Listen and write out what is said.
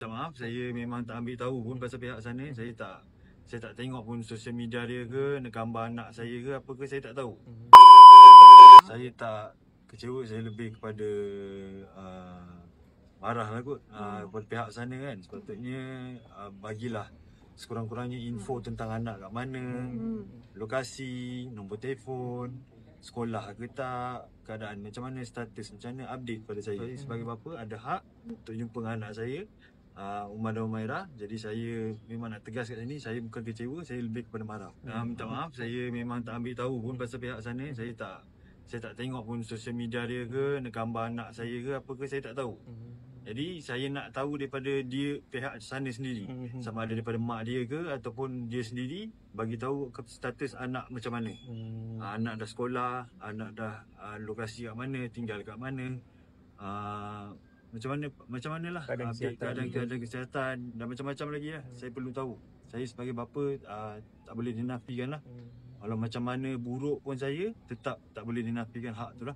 minta maaf, saya memang tak ambil tahu pun pasal pihak sana. Saya tak tengok pun sosial media dia ke, gambar anak saya ke apa ke, saya tak tahu. Saya tak kecewa, saya lebih kepada marah lah kot kepada pihak sana kan. Sepatutnya bagilah sekurang-kurangnya info tentang anak kat mana, lokasi, nombor telefon, sekolah ke tak, keadaan macam mana, status macam mana, update pada saya. Sebagai bapa ada hak untuk jumpa dengan anak saya, Umar dan Umairah. Jadi saya memang nak tegas kat sini, saya bukan kecewa, saya lebih kepada marah. Minta maaf, saya memang tak ambil tahu pun pasal pihak sana. Saya tak tengok pun sosial media dia ke, gambar anak saya ke apa ke, saya tak tahu. Jadi saya nak tahu daripada dia, pihak sana sendiri, sama ada daripada mak dia ke ataupun dia sendiri, bagi tahu status anak macam mana. Anak dah sekolah, anak dah lokasi kat mana, tinggal kat mana, macam mana lah keadaan kesihatan dan macam-macam lagi lah. Saya perlu tahu. Saya sebagai bapa tak boleh dinafikan lah. Kalau macam mana buruk pun saya tetap tak boleh dinafikan hak tu lah.